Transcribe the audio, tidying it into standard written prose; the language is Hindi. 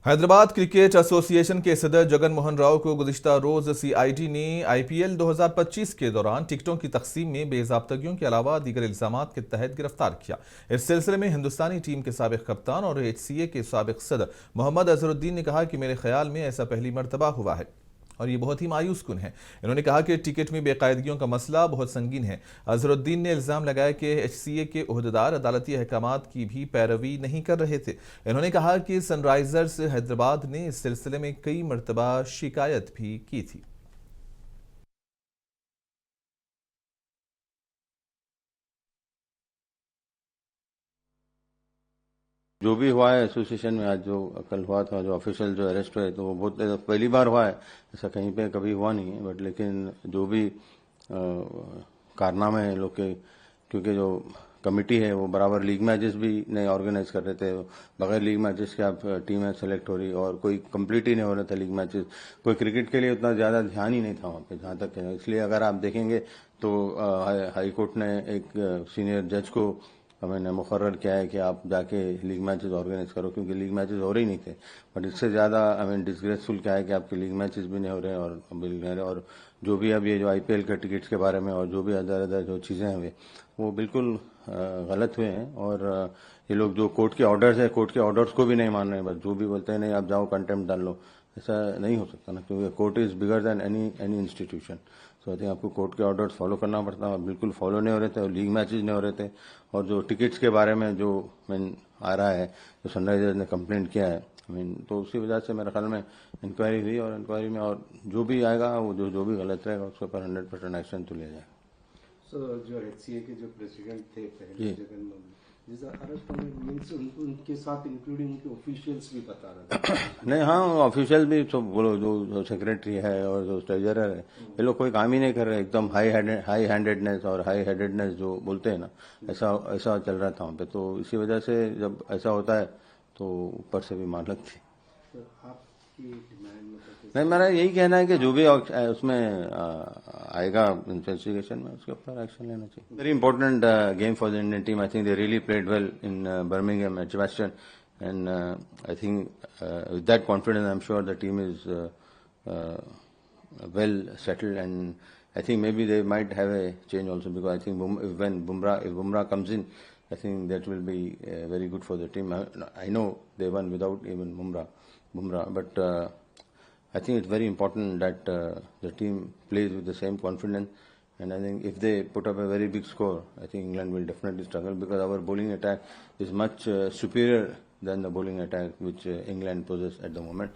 हैदराबाद क्रिकेट एसोसिएशन के सदर जगन मोहन राव को गुज़िश्ता रोज सीआईडी ने आईपीएल 2025 के दौरान टिकटों की तकसीम में बेज़ाब्तगियों के अलावा दीगर इल्जामात के तहत गिरफ्तार किया। इस सिलसिले में हिंदुस्तानी टीम के साबिक कप्तान और एचसीए के साबिक सदर मोहम्मद अजहरुद्दीन ने कहा कि मेरे ख्याल में ऐसा पहली मरतबा हुआ है और ये बहुत ही मायूस कुन है। इन्होंने कहा कि टिकट में बेकायदगियों का मसला बहुत संगीन है। अजहरुद्दीन ने इल्ज़ाम लगाया कि एचसीए के ओहदेदार अदालती अहकामात की भी पैरवी नहीं कर रहे थे। इन्होंने कहा कि सनराइजर्स हैदराबाद ने इस सिलसिले में कई मरतबा शिकायत भी की थी। जो भी हुआ है एसोसिएशन में, आज जो कल हुआ था, जो ऑफिशियल जो अरेस्ट हुए, तो वो बहुत पहली बार हुआ है। ऐसा कहीं पे कभी हुआ नहीं है। बट लेकिन जो भी कारनामे हैं लोग के, क्योंकि जो कमेटी है वो बराबर लीग मैचेस भी नहीं ऑर्गेनाइज कर रहे थे। बगैर लीग मैचेस के आप टीमें सेलेक्ट हो रही, और कोई कंप्लीट ही नहीं हो रहा था लीग मैचेस। कोई क्रिकेट के लिए उतना ज़्यादा ध्यान ही नहीं था वहाँ पे, जहाँ तक है। इसलिए अगर आप देखेंगे तो हाई कोर्ट ने एक सीनियर जज को मैंने मुकर्रर किया है कि आप जाके लीग मैचेस ऑर्गेनाइज करो, क्योंकि लीग मैचेस हो रहे ही नहीं थे। बट इससे ज़्यादा डिसग्रेसफुल क्या है कि आपके लीग मैचेस भी नहीं हो रहे और बिल नहीं रहे। और जो भी अब ये जो आईपीएल के टिकट्स के बारे में और जो भी अदर अदर जो चीज़ें हैं वो बिल्कुल गलत हुए हैं। और ये लोग जो कोर्ट के ऑर्डर्स है, कोर्ट के ऑर्डर्स को भी नहीं मान रहे हैं। बस जो भी बोलते हैं, नहीं आप जाओ कंटेम्प्ट डाल लो, ऐसा नहीं हो सकता ना, क्योंकि court is bigger than any institution. So I think आपको कोर्ट के ऑर्डर्स फॉलो करना पड़ता है, और बिल्कुल फॉलो नहीं हो रहे थे, और लीग मैचेज नहीं हो रहे थे। और जो टिकट्स के बारे में जो आ रहा है, जो सनराइजर्स ने कंप्लेंट किया है, तो उसी वजह से मेरे ख्याल में इंक्वायरी हुई, और इंक्वायरी में और जो भी आएगा, वो जो भी गलत रहेगा उसके ऊपर 100% एक्शन तो लिया जाएगा। जो एचसीए के जो प्रेसिडेंट थे पहले, जगन मोहन, जिस अरेस्ट मीन्स उनके साथ इंक्लूडिंग उनके ऑफिशियल्स भी बता रहे थे। नहीं, हाँ, ऑफिशियल भी तो बोलो, जो सेक्रेटरी है और जो ट्रेजरर है, ये लोग कोई काम ही नहीं कर रहे। एकदम हाई हैंडेडनेस और हाई हेडेडनेस जो बोलते हैं ना, ऐसा ऐसा चल रहा था वहाँ पे। तो इसी वजह से जब ऐसा होता है तो ऊपर से भी मान लगती। तो आपकी डिमांड मतलब नहीं, मेरा यही कहना है कि जो भी उसमें आएगा इन्वेस्टिगेशन में, उसके ऊपर एक्शन लेना चाहिए। Very important game for the Indian team. I think they really played well in Birmingham at Edgbaston, and I think with that confidence, I'm sure the team is well settled, and I think maybe they might have a change also, because I think if Bumrah comes in, I think that will be very good for the team. I know they won without even Bumrah, but I think it's very important that the team plays with the same confidence. And I think if they put up a very big score, I think England will definitely struggle, because our bowling attack is much superior than the bowling attack which England possesses at the moment.